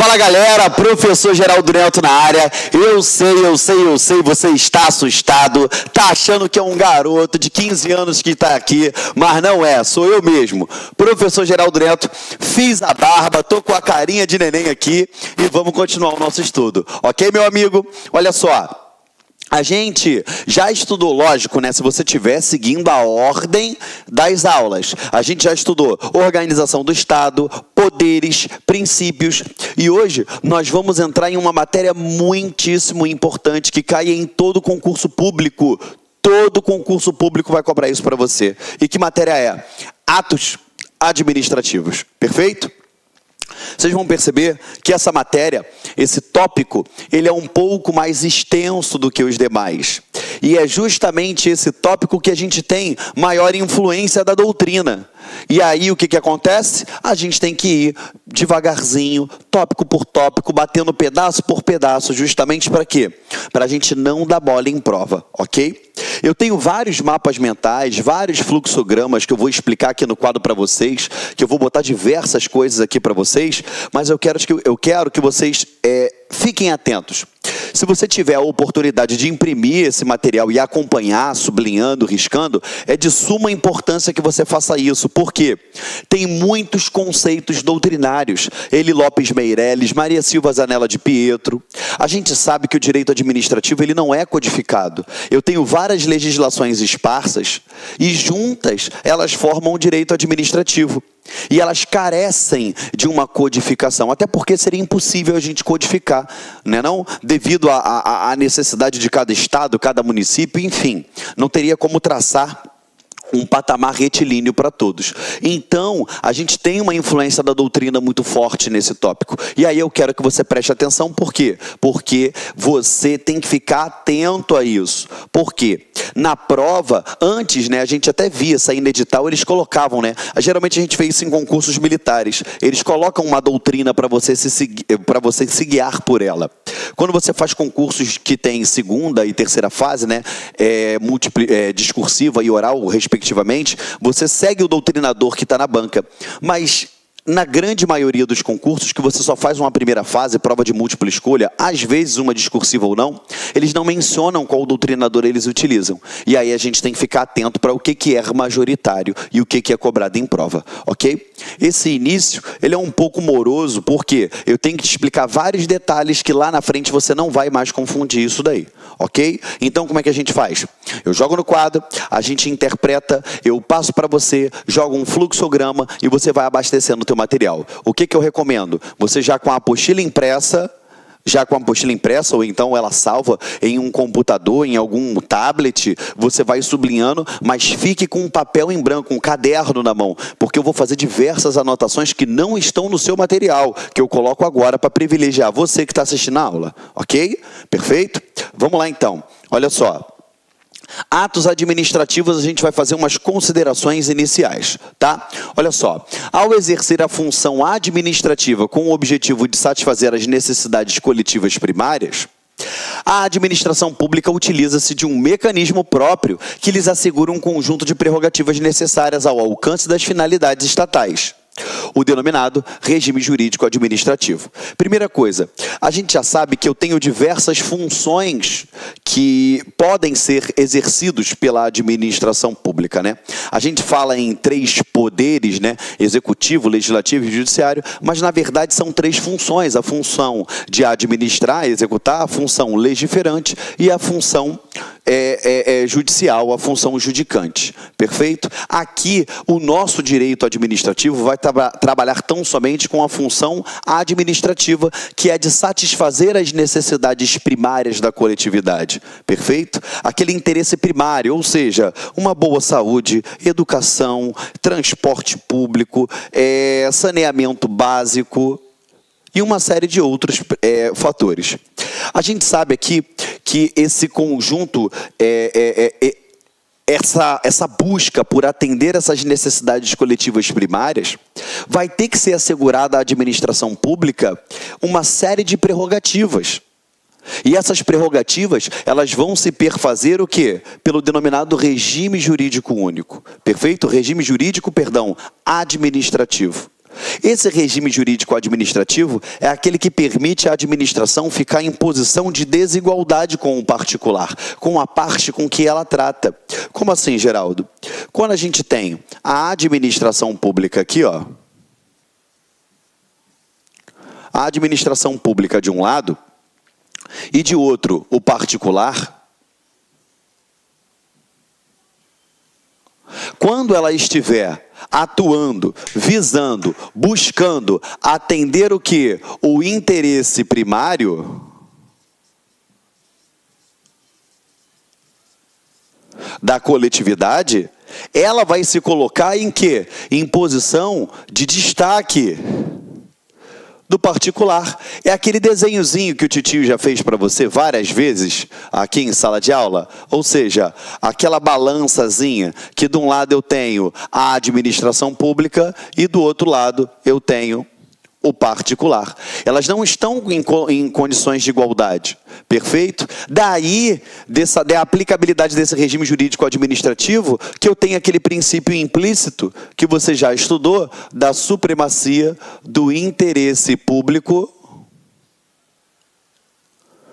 Fala galera, professor Geraldo Neto na área. Eu sei, você está assustado, tá achando que é um garoto de 15 anos que está aqui, mas não é, sou eu mesmo. Professor Geraldo Neto, fiz a barba, tô com a carinha de neném aqui e vamos continuar o nosso estudo. Ok, meu amigo? Olha só. A gente já estudou, lógico, né? Se você estiver seguindo a ordem das aulas. A gente já estudou organização do Estado, poderes, princípios. E hoje nós vamos entrar em uma matéria muitíssimo importante que cai em todo concurso público. Todo concurso público vai cobrar isso para você. E que matéria é? Atos administrativos. Perfeito? Vocês vão perceber que essa matéria, esse tópico, ele é um pouco mais extenso do que os demais. E é justamente esse tópico que a gente tem maior influência da doutrina. E aí o que acontece? A gente tem que ir devagarzinho, tópico por tópico, batendo pedaço por pedaço, justamente para quê? Para a gente não dar bola em prova, ok? Eu tenho vários mapas mentais, vários fluxogramas que eu vou explicar aqui no quadro para vocês, que eu vou botar diversas coisas aqui para vocês, mas eu quero que vocês fiquem atentos. Se você tiver a oportunidade de imprimir esse material e acompanhar, sublinhando, riscando, é de suma importância que você faça isso. Por quê? Tem muitos conceitos doutrinários. Eli Lopes Meireles, Maria Silva Zanella de Pietro. A gente sabe que o direito administrativo ele não é codificado. Eu tenho várias legislações esparsas e juntas elas formam o direito administrativo. E elas carecem de uma codificação, até porque seria impossível a gente codificar, né, não? Devido à necessidade de cada estado, cada município, enfim, não teria como traçar um patamar retilíneo para todos. Então, a gente tem uma influência da doutrina muito forte nesse tópico. E aí eu quero que você preste atenção, por quê? Porque você tem que ficar atento a isso. Por quê? Na prova, antes, né, a gente até via sair no edital, eles colocavam, né? Geralmente a gente fez isso em concursos militares. Eles colocam uma doutrina para você se guiar por ela. Quando você faz concursos que tem segunda e terceira fase, né, discursiva e oral, respectivamente, você segue o doutrinador que está na banca. Mas na grande maioria dos concursos, que você só faz uma primeira fase, prova de múltipla escolha, às vezes uma discursiva ou não, eles não mencionam qual doutrinador eles utilizam. E aí a gente tem que ficar atento para o que é majoritário e o que é cobrado em prova, ok? Esse início, ele é um pouco moroso, porque eu tenho que te explicar vários detalhes que lá na frente você não vai mais confundir isso daí, ok? Então como é que a gente faz? Eu jogo no quadro, a gente interpreta, eu passo para você, jogo um fluxograma e você vai abastecendo o teu material. O que eu recomendo? Você já com a apostila impressa, ou então ela salva em um computador, em algum tablet, você vai sublinhando, mas fique com um papel em branco, um caderno na mão, porque eu vou fazer diversas anotações que não estão no seu material, que eu coloco agora para privilegiar você que está assistindo a aula, ok? Perfeito? Vamos lá então, olha só. Atos administrativos, a gente vai fazer umas considerações iniciais, tá? Olha só, ao exercer a função administrativa com o objetivo de satisfazer as necessidades coletivas primárias, a administração pública utiliza-se de um mecanismo próprio que lhes assegura um conjunto de prerrogativas necessárias ao alcance das finalidades estatais. O denominado regime jurídico administrativo. Primeira coisa, a gente já sabe que eu tenho diversas funções que podem ser exercidos pela administração pública, né? A gente fala em 3 poderes, né? Executivo, legislativo e judiciário, mas na verdade são 3 funções: a função de administrar, executar, a função legiferante e a função judicial, a função judicante. Perfeito? Aqui, o nosso direito administrativo vai trabalhar tão somente com a função administrativa, que é de satisfazer as necessidades primárias da coletividade. Perfeito? Aquele interesse primário, ou seja, uma boa saúde, educação, transporte público, saneamento básico e uma série de outros fatores. A gente sabe aqui que esse conjunto, essa busca por atender essas necessidades coletivas primárias, vai ter que ser assegurada à administração pública uma série de prerrogativas. E essas prerrogativas, elas vão se perfazer o quê? Pelo denominado regime jurídico único. Perfeito? Regime jurídico, administrativo. Esse regime jurídico administrativo é aquele que permite à administração ficar em posição de desigualdade com o particular, com a parte com que ela trata. Como assim, Geraldo? Quando a gente tem a administração pública aqui, ó, a administração pública de um lado e de outro o particular, quando ela estiver atuando, visando, buscando atender o quê? O interesse primário, da coletividade, ela vai se colocar em quê? Em posição de destaque do particular. É aquele desenhozinho que o titio já fez para você várias vezes aqui em sala de aula, ou seja, aquela balançazinha que de um lado eu tenho a administração pública e do outro lado eu tenho o particular. Elas não estão em condições de igualdade, perfeito? Daí, da aplicabilidade desse regime jurídico administrativo, que eu tenho aquele princípio implícito, que você já estudou, da supremacia do interesse público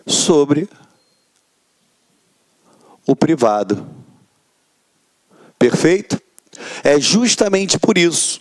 sobre o privado. Perfeito? É justamente por isso.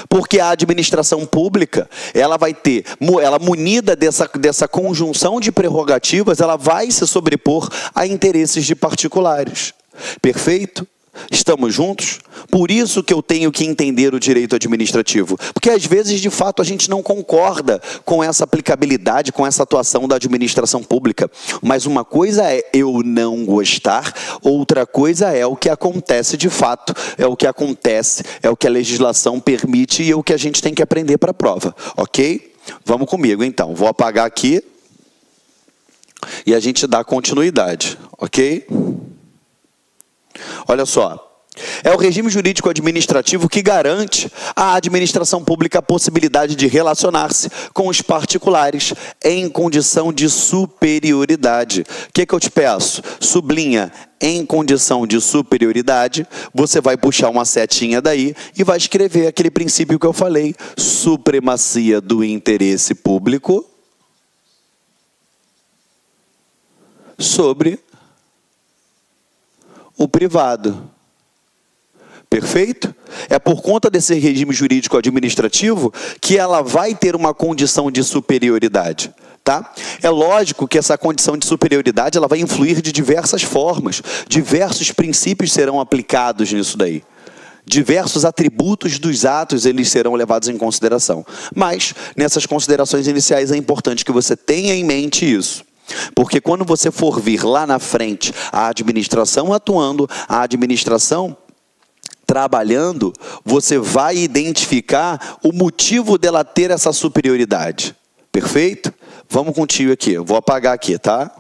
Porque a administração pública, ela vai ter, ela munida dessa conjunção de prerrogativas, ela vai se sobrepor a interesses de particulares. Perfeito? Estamos juntos? Por isso que eu tenho que entender o direito administrativo. Porque às vezes, de fato, a gente não concorda com essa aplicabilidade, com essa atuação da administração pública. Mas uma coisa é eu não gostar, outra coisa é o que acontece de fato. É o que acontece, é o que a legislação permite e é o que a gente tem que aprender para a prova. Ok? Vamos comigo, então. Vou apagar aqui e a gente dá continuidade. Ok? Olha só, é o regime jurídico administrativo que garante à administração pública a possibilidade de relacionar-se com os particulares em condição de superioridade. O que eu te peço? Sublinha em condição de superioridade, você vai puxar uma setinha daí e vai escrever aquele princípio que eu falei, supremacia do interesse público sobre o privado. Perfeito? É por conta desse regime jurídico administrativo que ela vai ter uma condição de superioridade. Tá? É lógico que essa condição de superioridade ela vai influir de diversas formas. Diversos princípios serão aplicados nisso daí. Diversos atributos dos atos eles serão levados em consideração. Mas, nessas considerações iniciais, é importante que você tenha em mente isso. Porque quando você for vir lá na frente a administração atuando, a administração trabalhando, você vai identificar o motivo dela ter essa superioridade. Perfeito? Vamos contigo aqui. Eu vou apagar aqui, tá?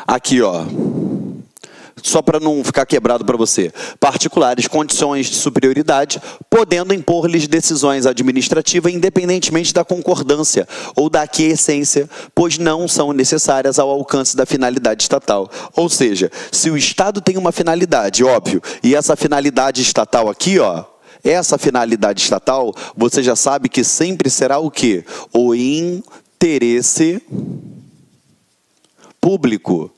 Aqui, ó. Só para não ficar quebrado para você. Particulares, condições de superioridade, podendo impor-lhes decisões administrativas independentemente da concordância ou da aquiescência, pois não são necessárias ao alcance da finalidade estatal. Ou seja, se o Estado tem uma finalidade, óbvio, e essa finalidade estatal aqui, ó, essa finalidade estatal, você já sabe que sempre será o quê? O interesse público.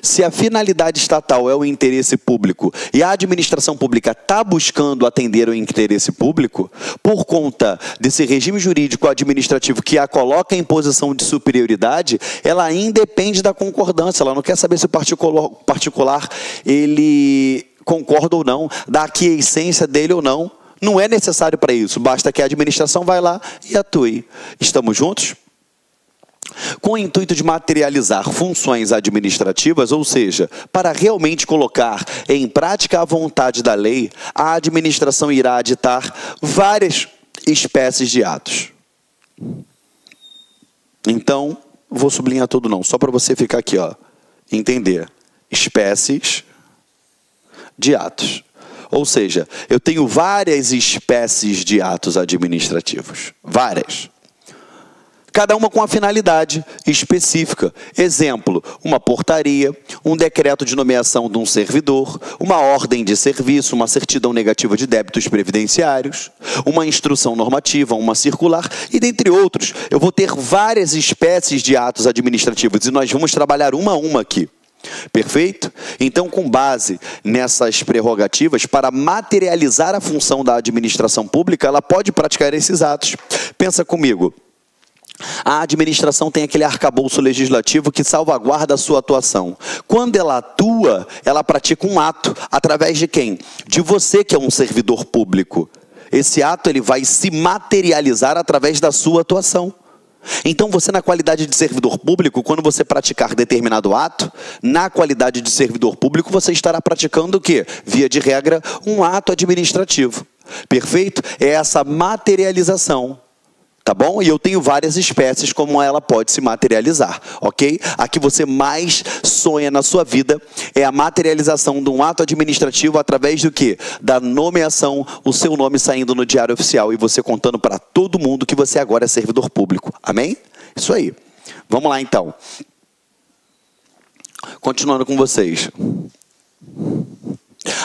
Se a finalidade estatal é o interesse público e a administração pública está buscando atender o interesse público, por conta desse regime jurídico administrativo que a coloca em posição de superioridade, ela independe da concordância, ela não quer saber se o particular ele concorda ou não, da aquiescência dele ou não. Não é necessário para isso, basta que a administração vá lá e atue. Estamos juntos? Com o intuito de materializar funções administrativas, ou seja, para realmente colocar em prática a vontade da lei, a administração irá ditar várias espécies de atos. Então, vou sublinhar tudo não, só para você ficar aqui, ó, entender. Espécies de atos. Ou seja, eu tenho várias espécies de atos administrativos. Várias. cada uma com a finalidade específica. Exemplo, uma portaria, um decreto de nomeação de um servidor, uma ordem de serviço, uma certidão negativa de débitos previdenciários, uma instrução normativa, uma circular e dentre outros. Eu vou ter várias espécies de atos administrativos e nós vamos trabalhar uma a uma aqui. Perfeito? Então, com base nessas prerrogativas, para materializar a função da administração pública, ela pode praticar esses atos. Pensa comigo. A administração tem aquele arcabouço legislativo que salvaguarda a sua atuação. Quando ela atua, ela pratica um ato. Através de quem? De você, que é um servidor público. Esse ato ele vai se materializar através da sua atuação. Então você, na qualidade de servidor público, quando você praticar determinado ato, na qualidade de servidor público, você estará praticando o quê? Via de regra, um ato administrativo. Perfeito? É essa materialização. Tá bom? E eu tenho várias espécies como ela pode se materializar, ok? A que você mais sonha na sua vida é a materialização de um ato administrativo através do quê? Da nomeação, o seu nome saindo no Diário Oficial e você contando para todo mundo que você agora é servidor público. Amém? Isso aí. Vamos lá então. Continuando com vocês.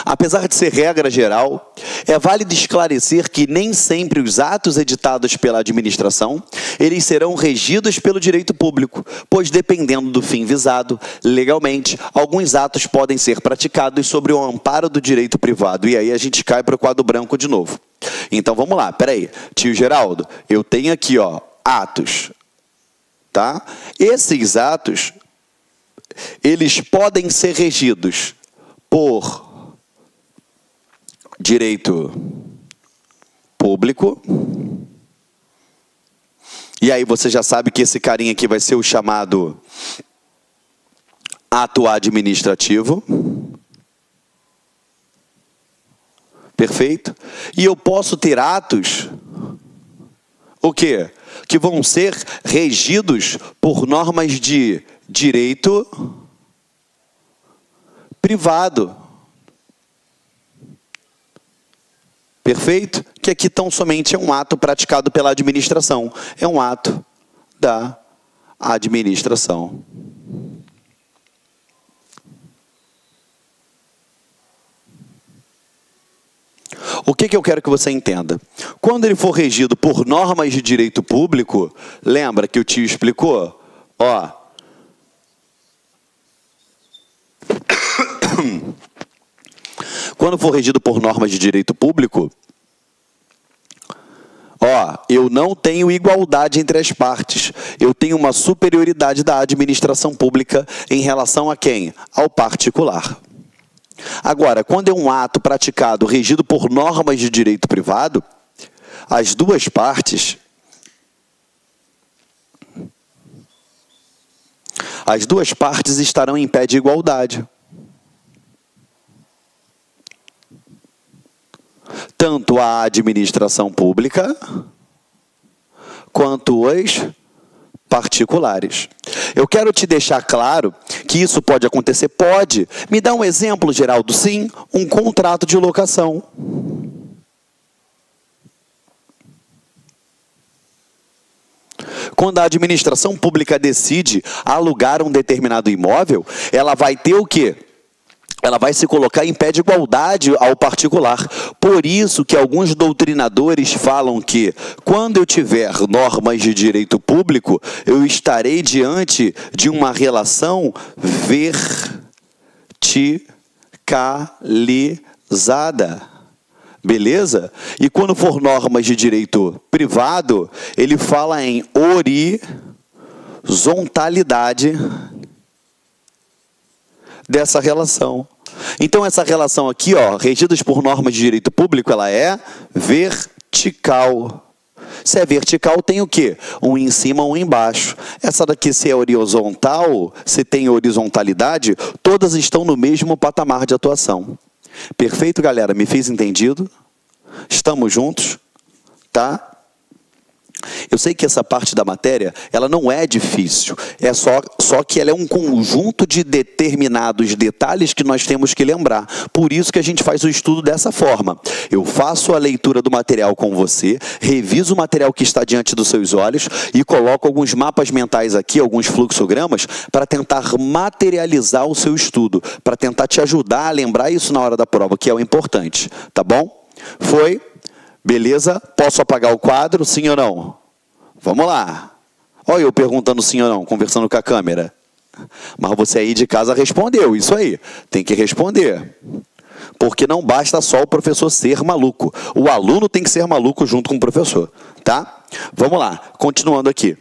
Apesar de ser regra geral, é válido esclarecer que nem sempre os atos editados pela administração, eles serão regidos pelo direito público, pois dependendo do fim visado, legalmente, alguns atos podem ser praticados sobre o amparo do direito privado. E aí a gente cai para o quadro branco de novo. Então vamos lá, peraí. Tio Geraldo, eu tenho aqui, ó, atos, tá? Esses atos, eles podem ser regidos por direito público. E aí você já sabe que esse carinha aqui vai ser o chamado ato administrativo. Perfeito? E eu posso ter atos, o quê? Que vão ser regidos por normas de direito privado. Perfeito? Que aqui tão somente é um ato praticado pela administração. É um ato da administração. O que eu quero que você entenda? Quando ele for regido por normas de direito público, lembra que o tio explicou? Ó. Quando for regido por normas de direito público, ó, eu não tenho igualdade entre as partes. Eu tenho uma superioridade da administração pública em relação a quem? Ao particular. Agora, quando é um ato praticado regido por normas de direito privado, as duas partes estarão em pé de igualdade. Tanto a administração pública quanto os particulares. Eu quero te deixar claro que isso pode acontecer. Pode. Me dá um exemplo, Geraldo. Sim, um contrato de locação. Quando a administração pública decide alugar um determinado imóvel, ela vai ter o quê? Ela vai se colocar em pé de igualdade ao particular. Por isso que alguns doutrinadores falam que, quando eu tiver normas de direito público, eu estarei diante de uma relação verticalizada. Beleza? E quando for normas de direito privado, ele fala em horizontalidade dessa relação. Então essa relação aqui, ó, regidas por normas de direito público, ela é vertical. Se é vertical, tem o quê? Um em cima, um embaixo. Essa daqui, se é horizontal, se tem horizontalidade, todas estão no mesmo patamar de atuação. Perfeito, galera? Me fez entendido? Estamos juntos? Tá? Eu sei que essa parte da matéria, ela não é difícil, é só que ela é um conjunto de determinados detalhes que nós temos que lembrar. Por isso que a gente faz o estudo dessa forma. Eu faço a leitura do material com você, reviso o material que está diante dos seus olhos e coloco alguns mapas mentais aqui, alguns fluxogramas, para tentar materializar o seu estudo, para tentar te ajudar a lembrar isso na hora da prova, que é o importante, tá bom? Foi? Beleza? Posso apagar o quadro, sim ou não? Vamos lá. Olha eu perguntando sim ou não, conversando com a câmera. Mas você aí de casa respondeu, isso aí. Tem que responder. Porque não basta só o professor ser maluco. O aluno tem que ser maluco junto com o professor, tá? Vamos lá, continuando aqui.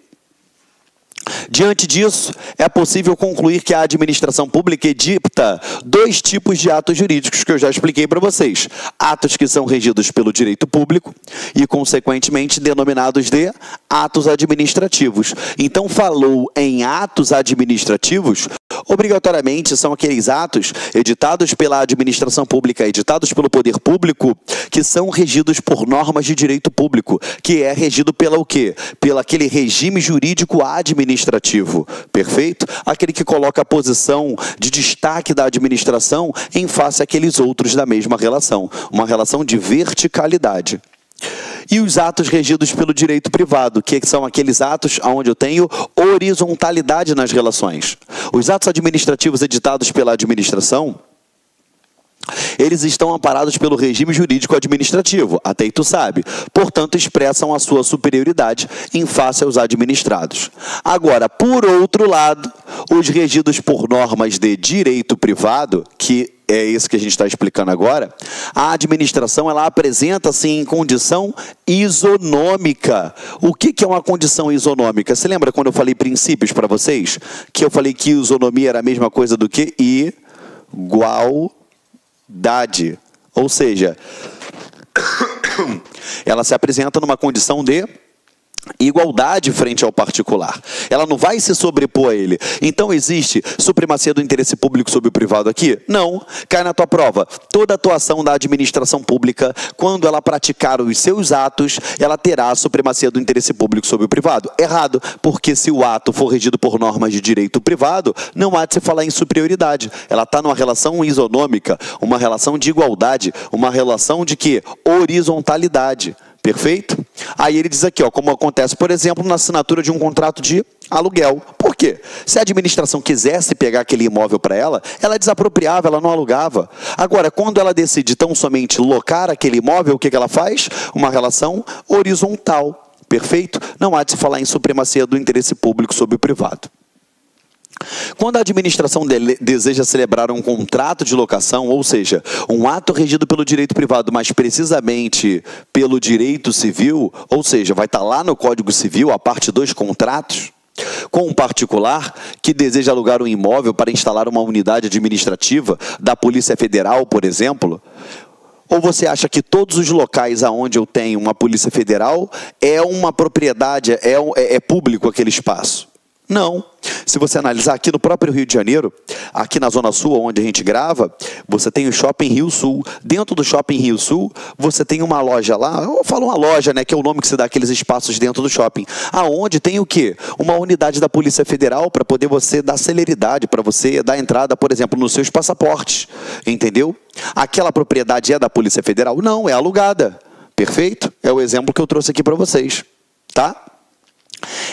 Diante disso, é possível concluir que a administração pública edita dois tipos de atos jurídicos que eu já expliquei para vocês. Atos que são regidos pelo direito público e, consequentemente, denominados de atos administrativos. Então, falou em atos administrativos, obrigatoriamente são aqueles atos editados pela administração pública, editados pelo poder público, que são regidos por normas de direito público, que é regido pela o quê? Pelo aquele regime jurídico administrativo, perfeito? Aquele que coloca a posição de destaque da administração em face àqueles outros da mesma relação, uma relação de verticalidade. E os atos regidos pelo direito privado, que são aqueles atos onde eu tenho horizontalidade nas relações. Os atos administrativos editados pela administração, eles estão amparados pelo regime jurídico administrativo, até aí tu sabe. Portanto, expressam a sua superioridade em face aos administrados. Agora, por outro lado, os regidos por normas de direito privado, que é isso que a gente está explicando agora, a administração ela apresenta-se em condição isonômica. O que é uma condição isonômica? Você lembra quando eu falei princípios para vocês? Que eu falei que isonomia era a mesma coisa do que igualdade. Ou seja, ela se apresenta numa condição de igualdade frente ao particular. Ela não vai se sobrepor a ele. Então existe supremacia do interesse público sobre o privado aqui? Não. Cai na tua prova. Toda atuação da administração pública, quando ela praticar os seus atos, ela terá a supremacia do interesse público sobre o privado? Errado. Porque se o ato for regido por normas de direito privado, não há de se falar em superioridade. Ela está numa relação isonômica, uma relação de igualdade, uma relação de quê? Horizontalidade. Perfeito? Aí ele diz aqui, ó, como acontece, por exemplo, na assinatura de um contrato de aluguel. Por quê? Se a administração quisesse pegar aquele imóvel para ela, ela desapropriava, ela não alugava. Agora, quando ela decide tão somente locar aquele imóvel, o que ela faz? Uma relação horizontal. Perfeito? Não há de se falar em supremacia do interesse público sobre o privado. Quando a administração deseja celebrar um contrato de locação, ou seja, um ato regido pelo direito privado, mas precisamente pelo direito civil, ou seja, vai estar lá no Código Civil, a parte 2, contratos, com um particular que deseja alugar um imóvel para instalar uma unidade administrativa da Polícia Federal, por exemplo, ou você acha que todos os locais aonde eu tenho uma Polícia Federal é uma propriedade, é público aquele espaço? Não. Se você analisar aqui no próprio Rio de Janeiro, aqui na Zona Sul, onde a gente grava, você tem o Shopping Rio Sul. Dentro do Shopping Rio Sul, você tem uma loja lá, eu falo uma loja, né, que é o nome que se dá àqueles espaços dentro do shopping, aonde tem o quê? Uma unidade da Polícia Federal para poder você dar celeridade, para você dar entrada, por exemplo, nos seus passaportes, entendeu? Aquela propriedade é da Polícia Federal? Não, é alugada. Perfeito? É o exemplo que eu trouxe aqui para vocês, tá?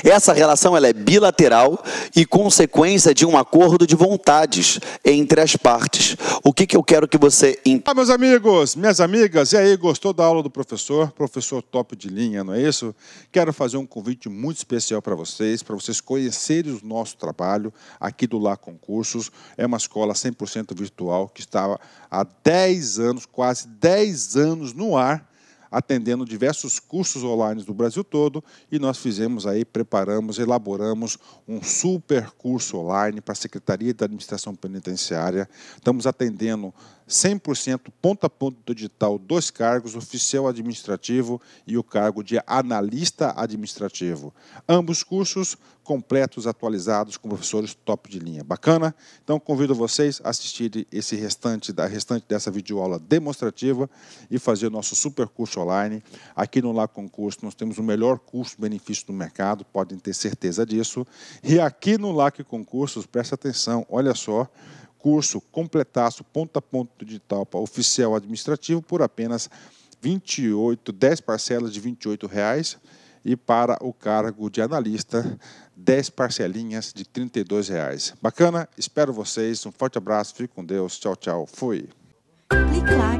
Essa relação ela é bilateral e consequência de um acordo de vontades entre as partes. O que eu quero que você entenda? Meus amigos, minhas amigas, e aí, gostou da aula do professor? Professor top de linha, não é isso? Quero fazer um convite muito especial para vocês conhecerem o nosso trabalho aqui do Lá Concursos. É uma escola 100% virtual que está há 10 anos, quase 10 anos no ar, atendendo diversos cursos online do Brasil todo, e nós fizemos aí, preparamos, elaboramos um super curso online para a Secretaria da Administração Penitenciária. Estamos atendendo 100% ponto a ponto do digital, 2 cargos, oficial administrativo e o cargo de analista administrativo. Ambos cursos completos, atualizados, com professores top de linha. Bacana? Então, convido vocês a assistirem esse restante dessa videoaula demonstrativa e fazer o nosso super curso online. Aqui no Lá Concurso, nós temos o melhor custo-benefício do mercado, podem ter certeza disso. E aqui no Lá Concursos, presta atenção, olha só, curso completaço, ponto a ponto digital para oficial administrativo por apenas 10 parcelas de R$ 28,00 e para o cargo de analista, 10 parcelinhas de R$ 32,00. Bacana? Espero vocês. Um forte abraço, fique com Deus. Tchau, tchau. Fui. Clique lá.